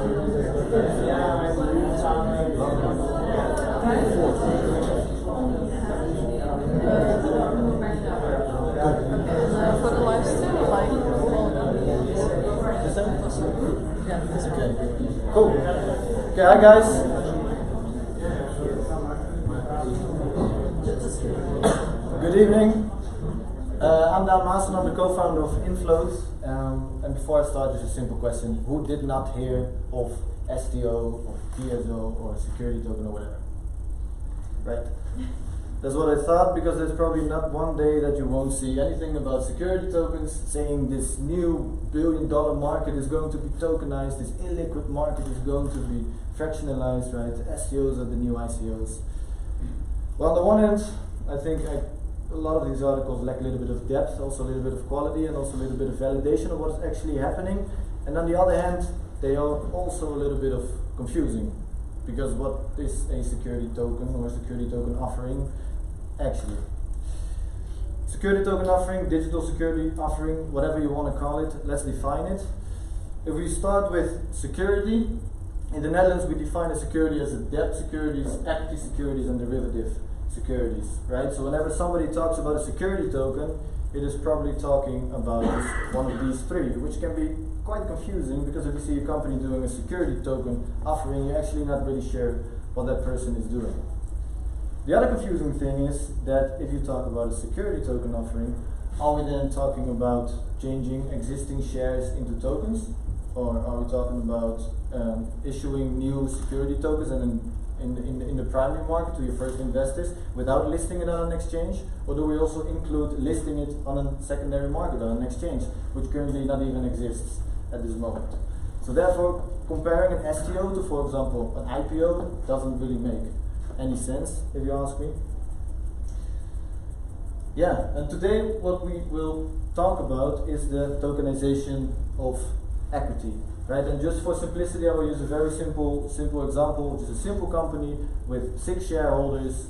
For the live stream, like okay. Cool. Okay, hi guys. Good evening. I'm Daan Maasson. I'm the co-founder of Inflows. And before I start, just a simple question: who did not hear of STO or PSO or security token or whatever? Right. That's what I thought, because there's probably not one day that you won't see anything about security tokens saying this new billion-dollar market is going to be tokenized, this illiquid market is going to be fractionalized, right? STOs are the new ICOs. Well, on the one hand, I think a lot of these articles lack a little bit of depth, also a little bit of quality, and also a little bit of validation of what is actually happening. And on the other hand, they are also a little bit of confusing, because what is a security token or a security token offering actually? Security token offering, digital security offering, whatever you want to call it, let's define it. If we start with security, in the Netherlands we define a security as a debt securities, equity securities, and derivative securities, right? So whenever somebody talks about a security token, it is probably talking about one of these three, which can be quite confusing, because if you see a company doing a security token offering, you're actually not really sure what that person is doing. The other confusing thing is that if you talk about a security token offering, are we then talking about changing existing shares into tokens? Or are we talking about issuing new security tokens and in the primary market to your first investors without listing it on an exchange? Or do we also include listing it on a secondary market, on an exchange, which currently not even exists at this moment? So therefore, comparing an STO to, for example, an IPO doesn't really make any sense, if you ask me. Yeah, and today what we will talk about is the tokenization of equity, right? And just for simplicity, I will use a very simple example, which is a simple company with 6 shareholders,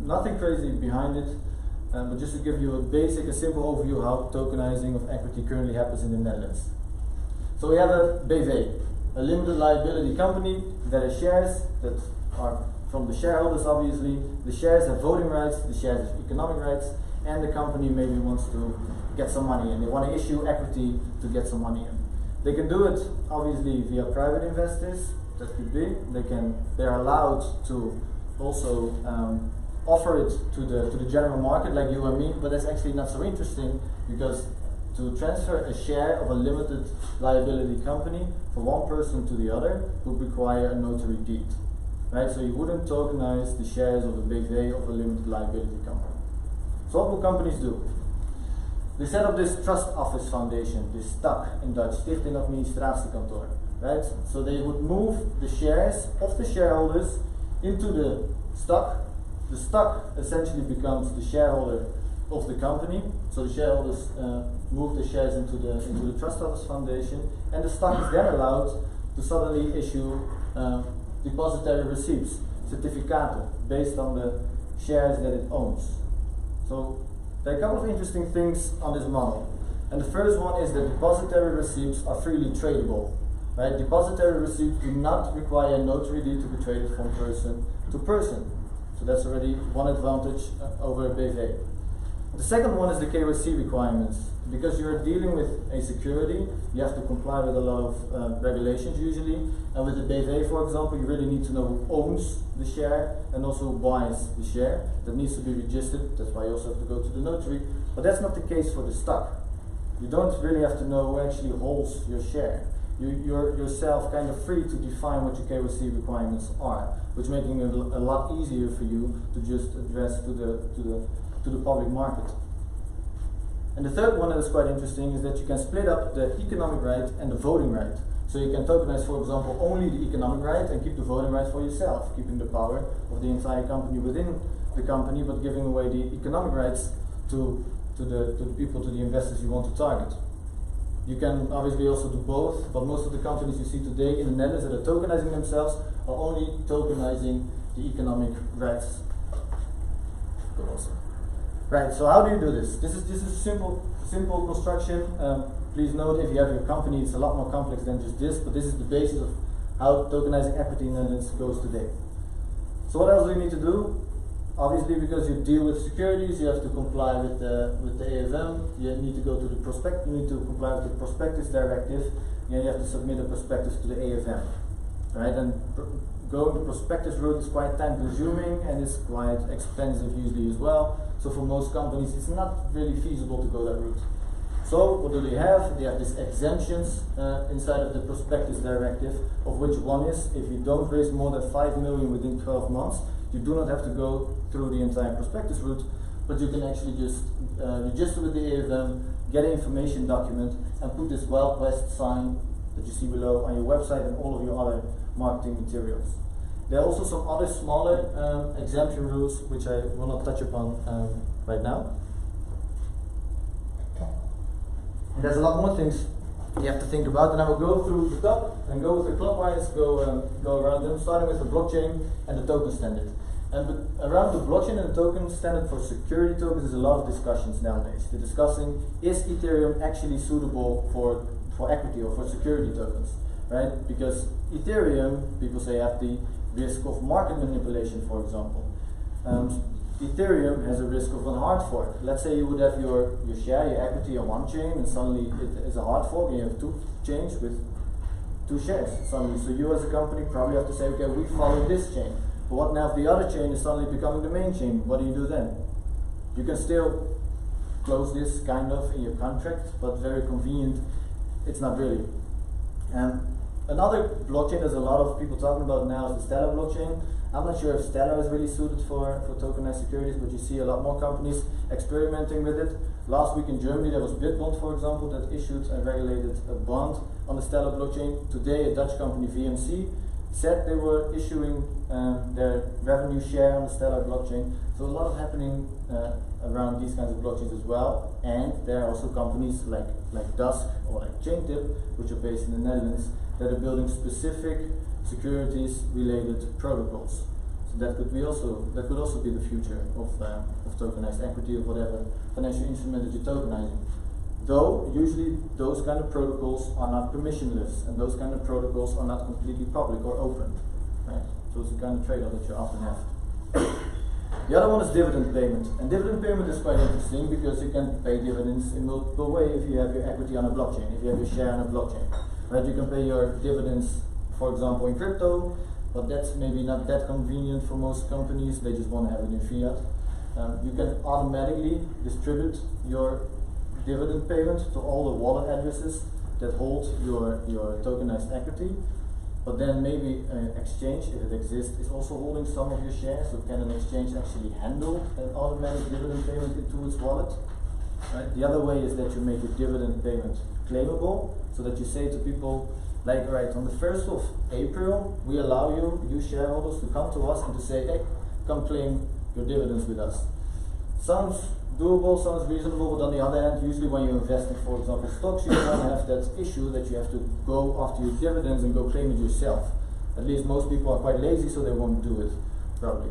nothing crazy behind it, but just to give you a simple overview how tokenizing of equity currently happens in the Netherlands. So we have a BV, a limited liability company that has shares that are from the shareholders, obviously. The shares have voting rights, the shares have economic rights, and the company maybe wants to get some money in. They want to issue equity to get some money in. They can do it obviously via private investors, that could be. They're allowed to also offer it to the general market like you and me, but that's actually not so interesting, because to transfer a share of a limited liability company from one person to the other would require a notary deed. Right, so you wouldn't tokenize the shares of a BV of a limited liability company. So what will companies do? They set up this trust office foundation, this STAK in Dutch, Stichting Administratiekantoor. Right? So they would move the shares of the shareholders into the STAK. The STAK essentially becomes the shareholder of the company. So the shareholders move the shares into the trust office foundation, and the STAK is then allowed to suddenly issue depositary receipts, certificaten, based on the shares that it owns. So there are a couple of interesting things on this model. And the first one is that depositary receipts are freely tradable. Right? Depositary receipts do not require a notary deed to be traded from person to person. So that's already one advantage over a BV. The second one is the KYC requirements. Because you're dealing with a security, you have to comply with a lot of regulations usually. And with the BV, for example, you really need to know who owns the share and also who buys the share. That needs to be registered. That's why you also have to go to the notary. But that's not the case for the STAK. You don't really have to know who actually holds your share. You're yourself kind of free to define what your KYC requirements are, which making it a lot easier for you to just address to the public market. And the third one that is quite interesting is that you can split up the economic right and the voting right. So you can tokenize, for example, only the economic right and keep the voting right for yourself, keeping the power of the entire company within the company, but giving away the economic rights to the people, to the investors you want to target. You can obviously also do both, but most of the companies you see today in the Netherlands that are tokenizing themselves are only tokenizing the economic rights. Right, so how do you do this? This is a simple construction. Please note, if you have your company, it's a lot more complex than just this, but this is the basis of how tokenizing equity in the Netherlands goes today. So what else do you need to do? Obviously, because you deal with securities, you have to comply with the AFM. You need to go to the you need to comply with the prospectus directive. And you have to submit a prospectus to the AFM. Right? And going the prospectus route is quite time consuming and it's quite expensive usually as well. So for most companies, it's not really feasible to go that route. So what do they have? They have these exemptions inside of the prospectus directive, of which one is, if you don't raise more than 5 million within 12 months, you do not have to go through the entire prospectus route, but you can actually just register with the AFM, get an information document, and put this Wild West sign that you see below on your website and all of your other marketing materials. There are also some other smaller exemption rules, which I will not touch upon right now. And there's a lot more things you have to think about, and I will go through the top and go with the clockwise, go around them, starting with the blockchain and the token standard. And around the blockchain and the token standard for security tokens, there's a lot of discussions nowadays. They're discussing, is Ethereum actually suitable for equity or for security tokens, right? Because Ethereum, people say, have the risk of market manipulation, for example. Ethereum has a risk of a hard fork. Let's say you would have your share, your equity on one chain, and suddenly it is a hard fork, and you have two chains with two shares suddenly. So you as a company probably have to say, okay, we follow this chain. But what now if the other chain is suddenly becoming the main chain? What do you do then? You can still close this kind of in your contract, but very convenient, it's not really. Another blockchain there's a lot of people talking about now is the Stellar blockchain. I'm not sure if Stellar is really suited for tokenized securities, but you see a lot more companies experimenting with it. Last week in Germany there was Bitbond, for example, that issued and regulated a bond on the Stellar blockchain. Today a Dutch company, VMC, said they were issuing their revenue share on the Stellar blockchain. So a lot of happening around these kinds of blockchains as well. And there are also companies like Dusk or like Chaintip, which are based in the Netherlands, that are building specific securities related protocols. So that could also be the future of tokenized equity or whatever financial instrument that you're tokenizing. Though usually those kind of protocols are not permissionless, and those kind of protocols are not completely public or open. Right? So it's a kind of trade-off that you often have. The other one is dividend payment, and dividend payment is quite interesting because you can pay dividends in multiple ways if you have your equity on a blockchain, if you have your share on a blockchain. Right? You can pay your dividends, for example, in crypto, but that's maybe not that convenient for most companies. They just want to have it in fiat. You can automatically distribute your dividend payment to all the wallet addresses that hold your tokenized equity, but then maybe an exchange, if it exists, is also holding some of your shares. So can an exchange actually handle an automatic dividend payment into its wallet? Right? The other way is that you make your dividend payment claimable, so that you say to people, like, right, on the 1st of April, we allow you shareholders, to come to us and to say, hey, come claim your dividends with us. Sounds doable, sounds reasonable, but on the other hand, usually when you invest in, for example, stocks, you don't have that issue that you have to go after your dividends and go claim it yourself. At least most people are quite lazy, so they won't do it, probably.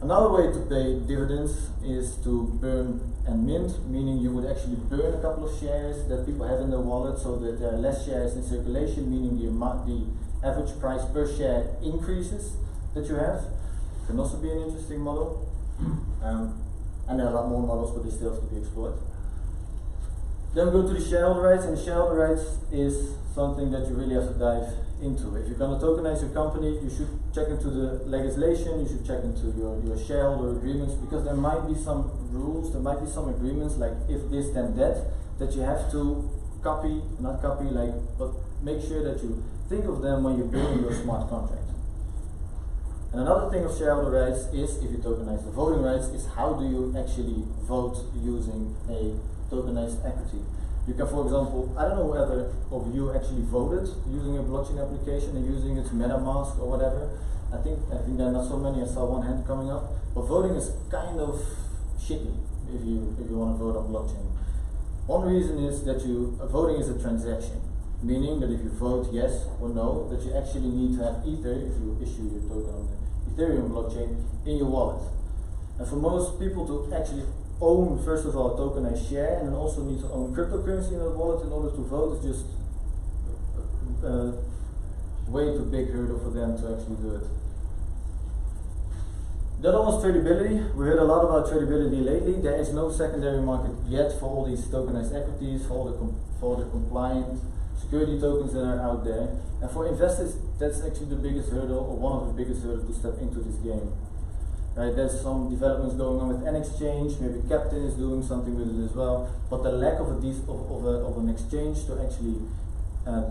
Another way to pay dividends is to burn and mint, meaning you would actually burn a couple of shares that people have in their wallet so that there are less shares in circulation, meaning the average price per share increases that you have. Can also be an interesting model. And there are a lot more models, but they still have to be explored. Then we go to the shareholder rights, and shareholder rights is something that you really have to dive into. If you're going to tokenize your company, you should check into the legislation, you should check into your shareholder agreements, because there might be some rules, there might be some agreements, like if this then that you have to but make sure that you think of them when you're building your smart contract. And another thing of shareholder rights is, if you tokenize the voting rights, is how do you actually vote using a tokenized equity. You can, for example, I don't know whether of you actually voted using a blockchain application and using its MetaMask or whatever. I think there are not so many. I saw one hand coming up. But voting is kind of shitty if you want to vote on blockchain. One reason is that voting is a transaction, meaning that if you vote yes or no, that you actually need to have Ether, if you issue your token on the Ethereum blockchain, in your wallet. And for most people to actually own, first of all, a tokenized share, and then also need to own cryptocurrency in a wallet in order to vote is just way too big hurdle for them to actually do it. The other one is tradability. We heard a lot about tradability lately. There is no secondary market yet for all these tokenized equities, for all the compliant security tokens that are out there. And for investors, that's actually the biggest hurdle, or one of the biggest hurdles to step into this game. Right? There's some developments going on with an exchange. Maybe Captain is doing something with it as well. But the lack of an exchange to actually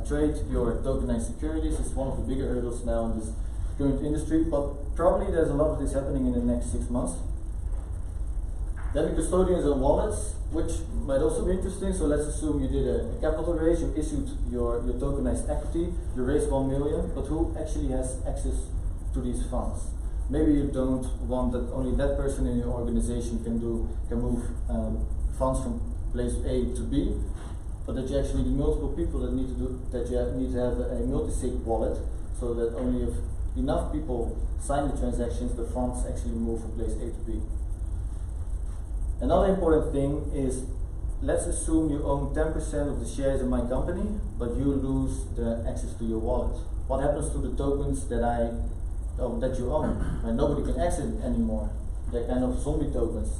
trade your tokenized securities is one of the bigger hurdles now in this current industry, but probably there's a lot of this happening in the next 6 months. Then the custodians and wallets, which might also be interesting. So let's assume you did a capital raise, you issued your tokenized equity, you raised 1 million, but who actually has access to these funds? Maybe you don't want that only that person in your organization can move funds from place A to B, but that you actually need multiple people that need to have a multi-sig wallet, so that only if enough people sign the transactions, the funds actually move from place A to B. Another important thing is, let's assume you own 10% of the shares in my company, but you lose the access to your wallet. What happens to the tokens that you own? Right? Nobody can access it anymore. They're kind of zombie tokens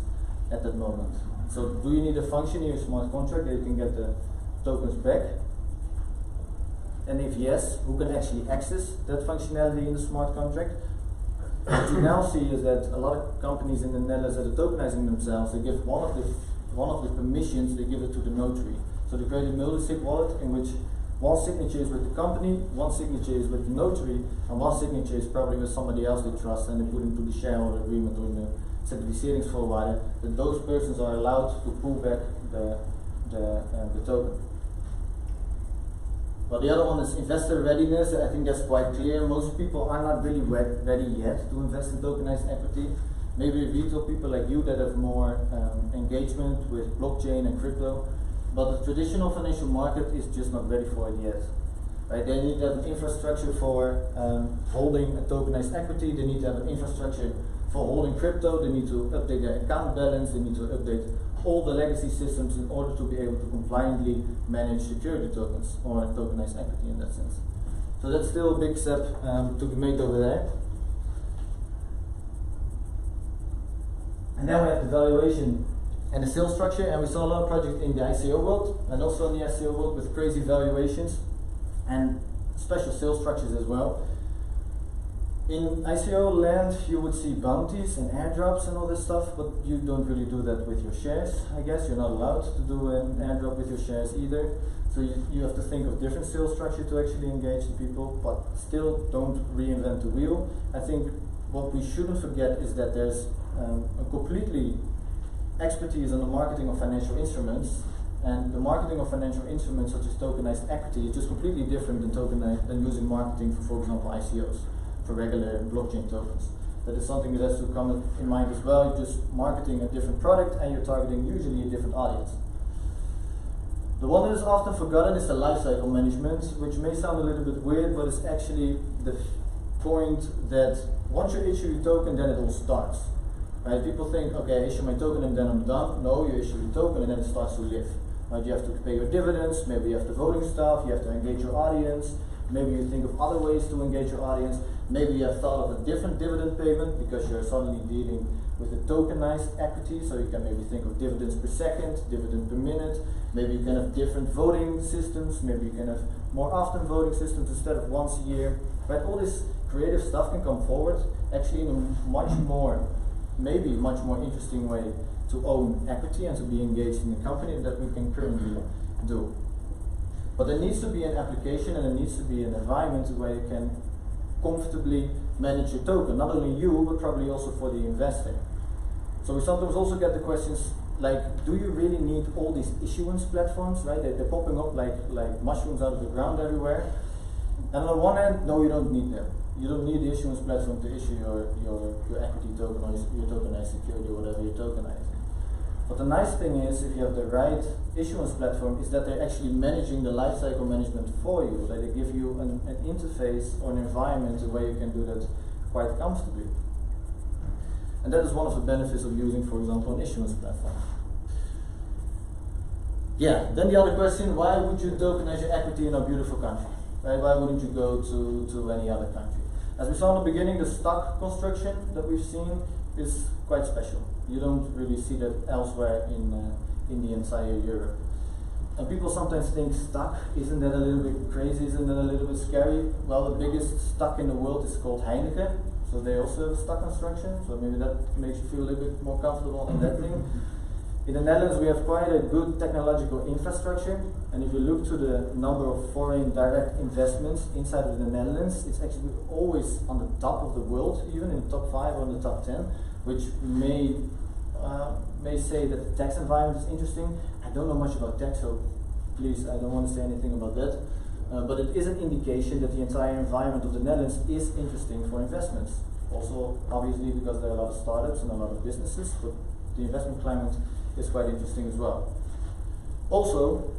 at that moment. So do you need a function in your smart contract that you can get the tokens back? And if yes, who can actually access that functionality in the smart contract? What you now see is that a lot of companies in the Netherlands that are tokenizing themselves, they give one of the permissions, they give it to the notary. So they create a multi-sig wallet in which one signature is with the company, one signature is with the notary, and one signature is probably with somebody else they trust, and they put into the shareholder agreement or in the certificeringsvoorwaarden that those persons are allowed to pull back the token. Well, the other one is investor readiness. I think that's quite clear. Most people are not really ready yet to invest in tokenized equity. Maybe retail people like you that have more engagement with blockchain and crypto, but the traditional financial market is just not ready for it yet. Right? They need to have an infrastructure for holding a tokenized equity. They need to have an infrastructure for holding crypto. They need to update their account balance. They need to update all the legacy systems in order to be able to compliantly manage security tokens or tokenized equity in that sense. So that's still a big step to be made over there. And then we have the valuation and the sales structure, and we saw a lot of projects in the ICO world and also in the SEO world with crazy valuations and special sales structures as well. In ICO land, you would see bounties and airdrops and all this stuff, but you don't really do that with your shares, I guess. You're not allowed to do an airdrop with your shares either. So you have to think of different sales structure to actually engage the people, but still don't reinvent the wheel. I think what we shouldn't forget is that there's a completely expertise in the marketing of financial instruments, and the marketing of financial instruments such as tokenized equity is just completely different than using marketing for example, ICOs. For regular blockchain tokens. That is something that has to come in mind as well. You're just marketing a different product and you're targeting usually a different audience. The one that is often forgotten is the lifecycle management, which may sound a little bit weird, but it's actually the point that once you issue your token, then it all starts. Right? People think, okay, I issue my token and then I'm done. No, you issue the token and then it starts to live. Right? You have to pay your dividends, maybe you have the voting staff, you have to engage your audience, maybe you think of other ways to engage your audience. Maybe you have thought of a different dividend payment because you're suddenly dealing with a tokenized equity, so you can maybe think of dividends per second, dividend per minute. Maybe you can have different voting systems, maybe you can have more often voting systems instead of once a year. Right? All this creative stuff can come forward actually in a much more interesting way to own equity and to be engaged in the company that we can currently do. But there needs to be an application and there needs to be an environment where you can comfortably manage your token, not only you, but probably also for the investor. So we sometimes also get the questions like, do you really need all these issuance platforms, right? They're popping up like mushrooms out of the ground everywhere. And on one hand, no, you don't need them. You don't need the issuance platform to issue your equity token or your tokenized security or whatever you're tokenizing. But the nice thing is, if you have the right issuance platform, is that they're actually managing the lifecycle management for you. That they give you an interface or an environment where you can do that quite comfortably. And that is one of the benefits of using, for example, an issuance platform. Yeah, then the other question, why would you tokenize your equity in a beautiful country? Right? Why wouldn't you go to any other country? As we saw in the beginning, the stock construction that we've seen is quite special. You don't really see that elsewhere in the entire Europe. And people sometimes think stock, isn't that a little bit crazy, isn't that a little bit scary? Well, the biggest stock in the world is called Heineken, so they also have stock construction, so maybe that makes you feel a little bit more comfortable in that thing. In the Netherlands we have quite a good technological infrastructure, and if you look to the number of foreign direct investments inside of the Netherlands, it's actually always on the top of the world, even in the top 5 or in the top 10, which may say that the tax environment is interesting. I don't know much about tax, so please, I don't want to say anything about that. But it is an indication that the entire environment of the Netherlands is interesting for investments. Also, obviously, because there are a lot of startups and a lot of businesses, but the investment climate is quite interesting as well. Also,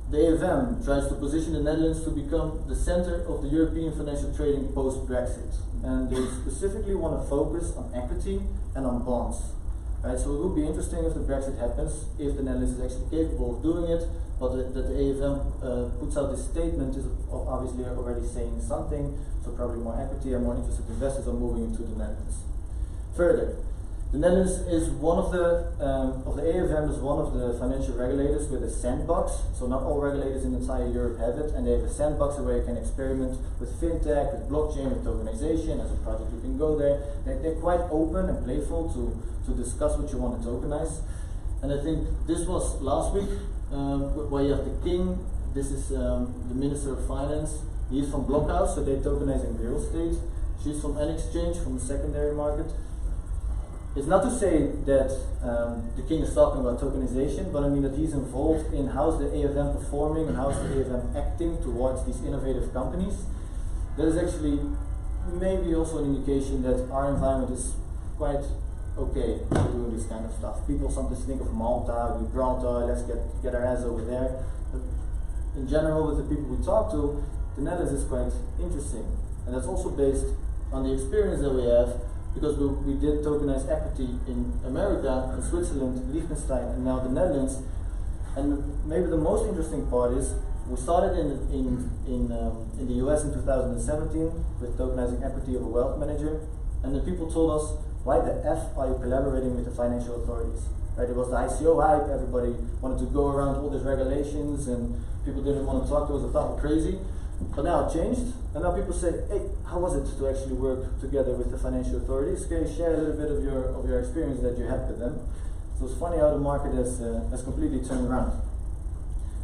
the AFM tries to position the Netherlands to become the center of the European financial trading post-Brexit. And they specifically want to focus on equity and on bonds. Right, so it would be interesting if the Brexit happens, if the Netherlands is actually capable of doing it, but that the AFM puts out this statement is obviously already saying something, so probably more equity and more interested investors are moving into the Netherlands. Further, the Netherlands is one of the AFM is one of the financial regulators with a sandbox, so not all regulators in entire Europe have it, and they have a sandbox where you can experiment with fintech, with blockchain, with tokenization. As a project you can go there. They're quite open and playful to discuss what you want to tokenize. And I think this was last week, where you have the King, this is the Minister of Finance, he's from Blockhouse, so they're tokenizing real estate. She's from an exchange, from the secondary market. It's not to say that the King is talking about tokenization, but I mean that he's involved in how's the AFM performing and how's the AFM acting towards these innovative companies. That is actually maybe also an indication that our environment is quite okay for doing this kind of stuff. People sometimes think of Malta, Gibraltar, let's get our ass over there. But in general, with the people we talk to, the Netherlands is quite interesting. And that's also based on the experience that we have, because we did tokenize equity in America, in Switzerland, Liechtenstein, and now the Netherlands. And maybe the most interesting part is we started in the US in 2017 with tokenizing equity of a wealth manager, and the people told us, why the F are you collaborating with the financial authorities? Right? It was the ICO hype, everybody wanted to go around all these regulations, and people didn't want to talk to us, they thought we're crazy. But now it changed, and now people say, hey, how was it to actually work together with the financial authorities? Can you share a little bit of your experience that you had with them? So it's funny how the market has completely turned around.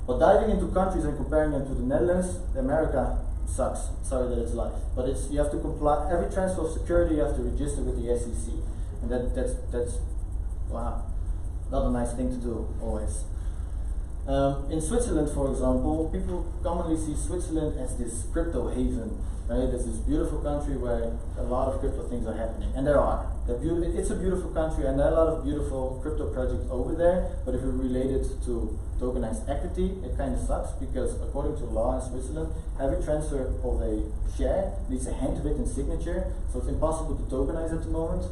But diving into countries and comparing them to the Netherlands, America sucks. Sorry that it's life. But you have to comply, every transfer of security you have to register with the SEC. And that's wow, not a nice thing to do, always. In Switzerland, for example, people commonly see Switzerland as this crypto haven, right? It's this beautiful country where a lot of crypto things are happening, and there are. It's a beautiful country, and there are a lot of beautiful crypto projects over there, but if you relate it to tokenized equity, it kind of sucks, because according to law in Switzerland, every transfer of a share needs a handwritten signature, so it's impossible to tokenize at the moment,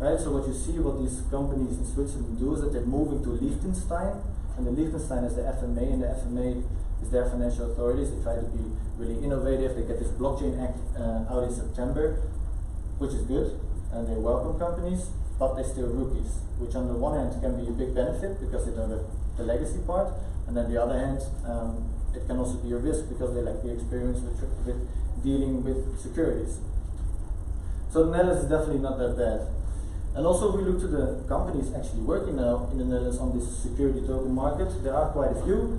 right? So what you see, what these companies in Switzerland do is that they're moving to Liechtenstein, and the Liechtenstein is the FMA, and the FMA is their financial authorities. They try to be really innovative. They get this blockchain act out in September, which is good, and they welcome companies, but they're still rookies, which on the one hand can be a big benefit because they don't have the legacy part, and on the other hand, it can also be a risk because they lack the experience with dealing with securities. So the Netherlands is definitely not that bad. And also, if we look to the companies actually working now in the Netherlands on this security token market, there are quite a few.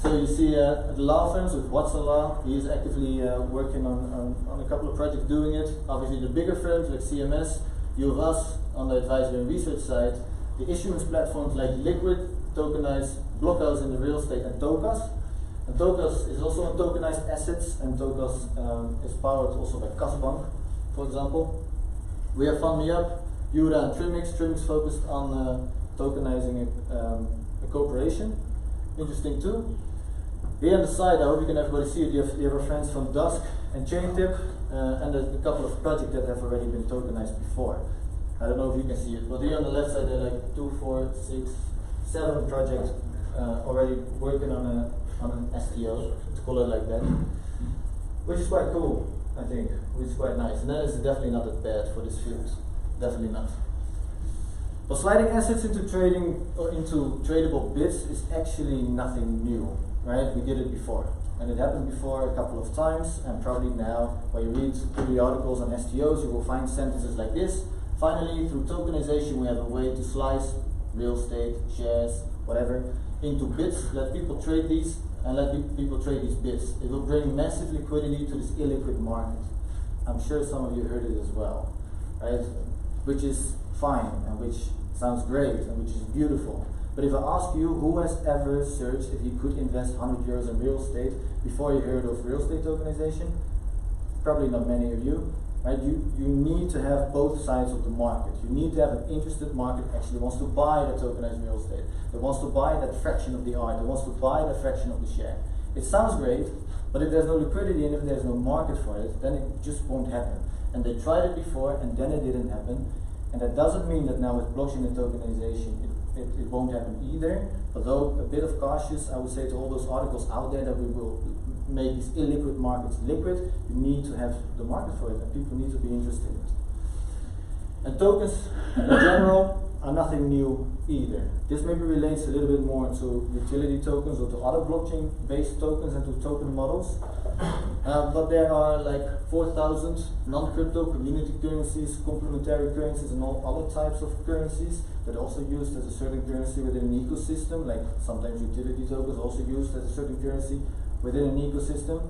So you see the law firms with Watson Law, he is actively working on a couple of projects doing it. Obviously the bigger firms like CMS, you have us on the advisory and research side, the issuance platforms like Liquid, Tokenized, Blockhouse in the real estate, and Tokas. And Tokas is also on tokenized assets, and Tokas is powered also by Kasbank, for example. We have FundMeUp, Jura, and Trimix. Trimix focused on tokenizing a corporation. Interesting too. Here on the side, I hope you can everybody see it. You have our friends from Dusk and Chaintip, and there's a couple of projects that have already been tokenized before. I don't know if you can see it, but here on the left side there are like 2, 4, 6, 7 projects already working on an STO, to call it like that, which is quite cool, I think, which is quite nice. And that is definitely not that bad for this field, definitely not. But sliding assets into trading or into tradable bits is actually nothing new, right? We did it before, and it happened before a couple of times, and probably now, when you read through the articles on STOs, you will find sentences like this. Finally, through tokenization, we have a way to slice real estate, shares, whatever, into bits. Let people trade these, and let people trade these bits. It will bring massive liquidity to this illiquid market. I'm sure some of you heard it as well, right? Which is fine, and which sounds great, and which is beautiful. But if I ask you, who has ever searched if you could invest 100 euros in real estate before you heard of real estate tokenization? Probably not many of you. Right? You need to have both sides of the market. You need to have an interested market actually wants to buy the tokenized real estate, that wants to buy that fraction of the art, that wants to buy that fraction of the share. It sounds great, but if there's no liquidity and if there's no market for it, then it just won't happen. And they tried it before and then it didn't happen. And that doesn't mean that now with blockchain and tokenization it won't happen either. Although a bit of cautious, I would say to all those articles out there that we will make these illiquid markets liquid, you need to have the market for it, and people need to be interested in it. And tokens, in general, are nothing new either. This maybe relates a little bit more to utility tokens or to other blockchain-based tokens and to token models. But there are like 4,000 non-crypto community currencies, complementary currencies, and all other types of currencies that are also used as a certain currency within an ecosystem, like sometimes utility tokens are also used as a certain currency within an ecosystem.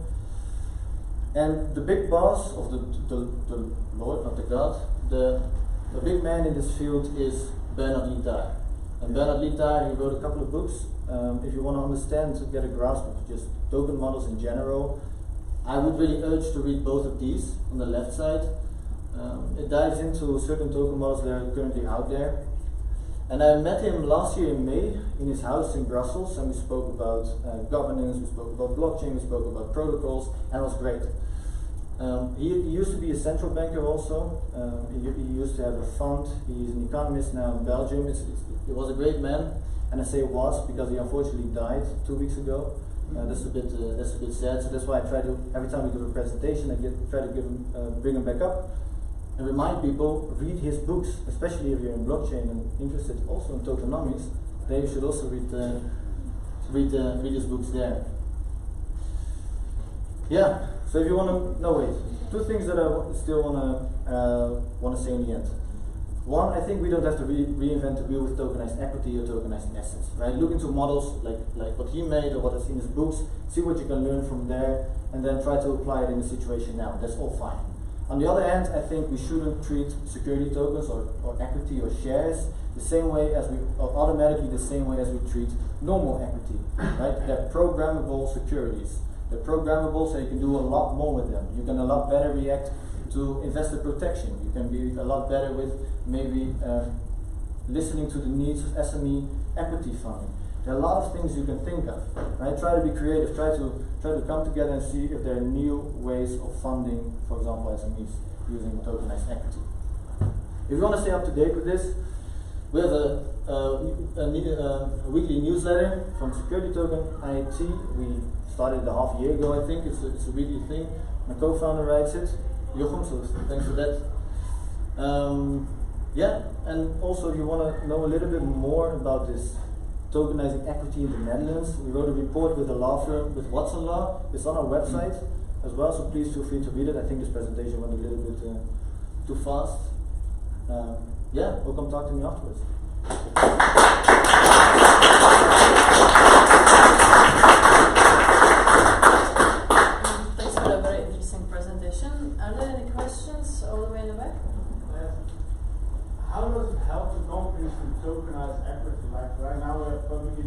And the big boss of the Lord, not the God, the big man in this field is Bernard Lietaer. And Bernard Lietaer, he wrote a couple of books. If you want to understand, to get a grasp of just token models in general, I would really urge to read both of these on the left side. It dives into certain token models that are currently out there. And I met him last year in May in his house in Brussels, and we spoke about governance, we spoke about blockchain, we spoke about protocols, and it was great. He used to be a central banker also. He used to have a fund. He's an economist now in Belgium. He was a great man, and I say was because he unfortunately died 2 weeks ago. That's a bit sad. So that's why I try to, every time we do a presentation, I try to bring him back up and remind people, read his books, especially if you're in blockchain and interested also in tokenomics. Then you should also read his books there. Yeah. So if you want to, no wait, 2 things that I still want to say in the end. One, I think we don't have to reinvent the wheel with tokenized equity or tokenized assets, right? Look into models like what he made or what is in his books, see what you can learn from there, and then try to apply it in the situation now. That's all fine. On the other hand, I think we shouldn't treat security tokens or equity or shares the same way as or automatically the same way as we treat normal equity, right? They're programmable securities. They're programmable, so you can do a lot more with them. You can a lot better react to investor protection. You can be a lot better with maybe listening to the needs of SME equity funding. There are a lot of things you can think of, right? Try to be creative. Try to come together and see if there are new ways of funding, for example, SMEs using tokenized equity. If you want to stay up to date with this, we have a weekly newsletter from Security Token IT. We started a half year ago, I think. It's a weekly thing. My co-founder writes it, Jochem, so thanks for that. Yeah, and also if you want to know a little bit more about this tokenizing equity in the Netherlands, we wrote a report with a law firm, with Watson Law. It's on our website as well, so please feel free to read it. I think this presentation went a little bit too fast. Yeah, or come talk to me afterwards. Thanks for a very interesting presentation. Are there any questions all the way in the back? How does it help the companies to tokenize equity? Like right now we have publicly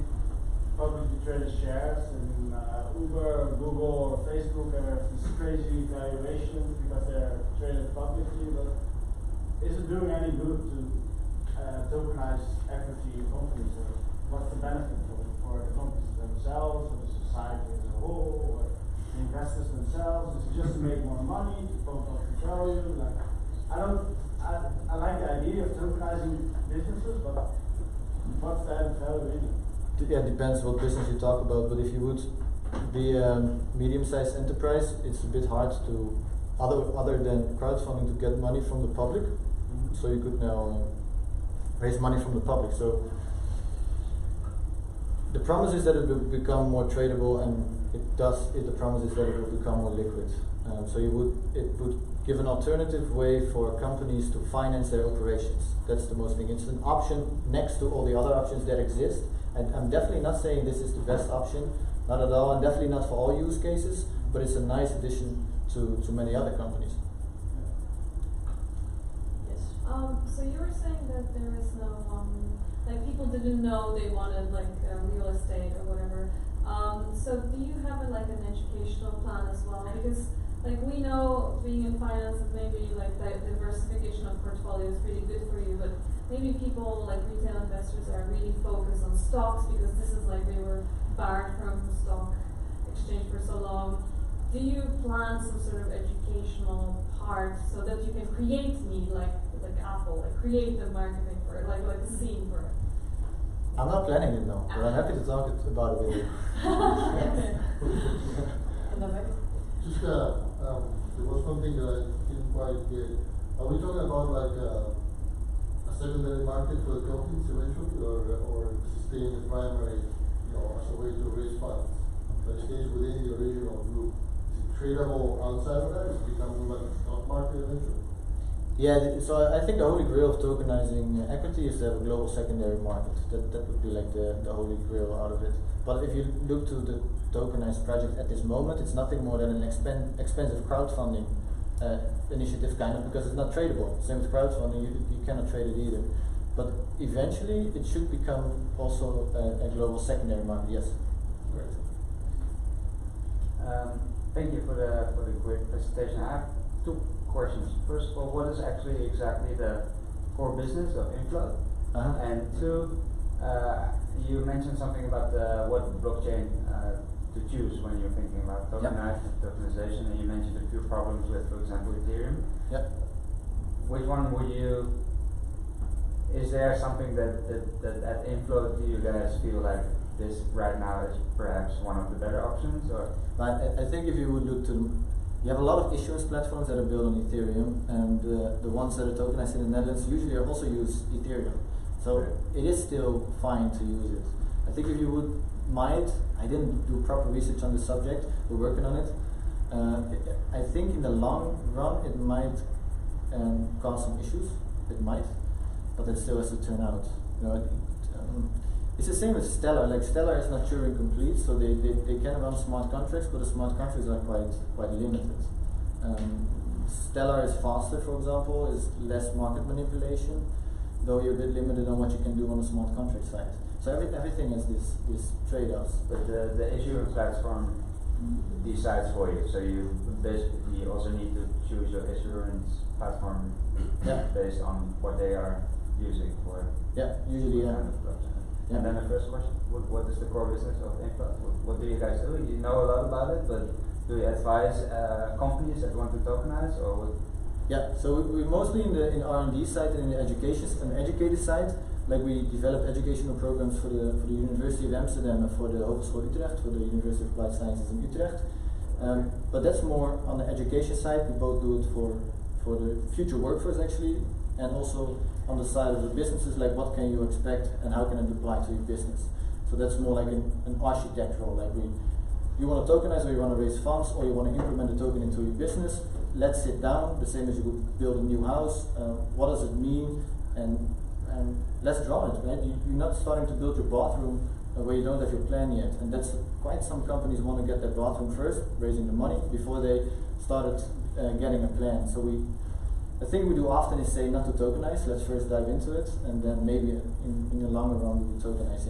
traded shares in Uber, Google, or Facebook, and have this crazy valuation because they're traded publicly. But is it doing any good to tokenize equity companies? what's the benefit for the companies themselves, or the society as a whole, or the investors themselves? Is it just to make more money, to pump up the value? Like, I like the idea of tokenizing businesses, but what's the added value in it? Yeah, it depends what business you talk about, but if you would be a medium-sized enterprise, it's a bit hard to, other than crowdfunding, to get money from the public. So you could now raise money from the public. So the promise is that it will become more tradable, and the promise is that it will become more liquid. So it would give an alternative way for companies to finance their operations. That's the most thing. It's an option next to all the other options that exist. And I'm definitely not saying this is the best option, not at all, and definitely not for all use cases, but it's a nice addition to many other companies. Yes. So you were saying that there is no, like people didn't know they wanted like real estate or whatever. So do you have like an educational plan as well? Because like we know being in finance that maybe like the diversification of portfolio is really good for you, but maybe people like retail investors are really focused on stocks because this is like they were barred from stock exchange for so long. Do you plan some sort of educational part so that you can create need like Apple, like create the marketing for it, like a scene for it? I'm not planning it now, but I'm happy to talk about it with you. Just there was something that I didn't quite get. Are we talking about like a secondary market for the companies eventually, or staying the primary, as a way to raise funds? But it stays within the original group. Is it tradable outside of that? Is it becoming like a stock market eventually? Yeah, so I think the holy grail of tokenizing equity is to have a global secondary market. That would be like the holy grail out of it. But if you look to the tokenized project at this moment, it's nothing more than an expensive crowdfunding initiative, kind of, because it's not tradable. Same with crowdfunding, you cannot trade it either. But eventually, it should become also a global secondary market. Yes. Great. Thank you for the great presentation. I have two questions. First of all, what is actually exactly the core business of Inflow? And two, you mentioned something about what blockchain to choose when you're thinking about tokenization, and you mentioned a few problems with, for example, Ethereum. Yep. Which one would you? Is there something that at Inflow do you guys feel like this right now is perhaps one of the better options, or? I think if you would look to, you have a lot of issuance platforms that are built on Ethereum, and the ones that are tokenized in the Netherlands usually also use Ethereum. So it is still fine to use it. I think if you I didn't do proper research on the subject, we're working on it. I think in the long run it might cause some issues, it might, but it still has to turn out. It's the same with Stellar. Like Stellar is not Turing complete, so they can run smart contracts, but the smart contracts are quite limited. Stellar is faster, for example, is less market manipulation, though you're a bit limited on what you can do on the smart contract side. So everything has this trade-offs. But the issuing platform decides for you, so you basically also need to choose your issuance platform based on what they are using for. Usually. Kind of blockchain. And then the first question, what is the core business of Inflow? What do you guys do? You know a lot about it, but do you advise companies that want to tokenize, or what? Yeah, so we're mostly in R&D side and in the educated side. Like we develop educational programs for the University of Amsterdam and for the Hogeschool Utrecht, for the University of Applied Sciences in Utrecht. But that's more on the education side. We both do it for the future workforce actually, and also on the side of the businesses, like what can you expect and how can it apply to your business. So that's more like an architect role. Like you want to tokenize, or you want to raise funds, or you want to implement a token into your business. Let's sit down, the same as you would build a new house. What does it mean? And let's draw it, right? You're not starting to build your bathroom where you don't have your plan yet. And that's quite some companies want to get their bathroom first, raising the money, before they started getting a plan. So the thing we do often is say not to tokenize, let's first dive into it, and then maybe in the longer run we will tokenize,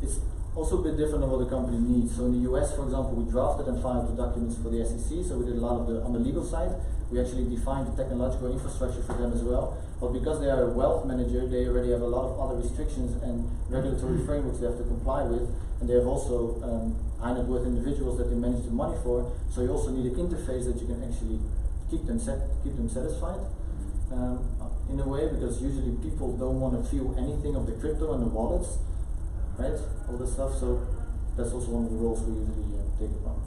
It's also a bit different on what the company needs. So in the US, for example, we drafted and filed the documents for the SEC, so we did a lot of on the legal side. We actually defined the technological infrastructure for them as well. But because they are a wealth manager, they already have a lot of other restrictions and regulatory frameworks they have to comply with. And they have also high net worth individuals that they manage the money for. So you also need an interface that you can actually keep them satisfied. In a way, because usually people don't want to feel anything of the crypto and the wallets, right? All this stuff. So that's also one of the roles we usually take upon.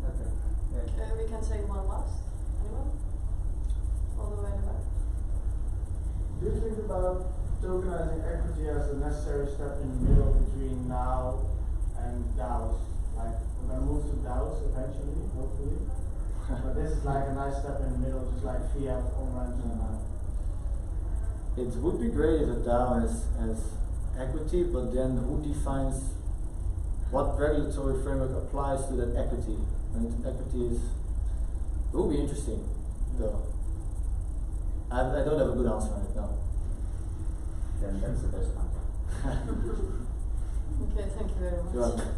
Okay. Yeah. We can take one last. Anyone? All the way in the back. Do you think about tokenizing equity as a necessary step in the middle between now and DAOs? Like, we're going to move to DAOs eventually, hopefully. But this is like a nice step in the middle, just like fiat on-ramps and It would be great if a DAO has equity, but then who defines what regulatory framework applies to that equity? And equity it will be interesting, though. I don't have a good answer on it now. Then that's the best answer. Okay, thank you very much. You're welcome.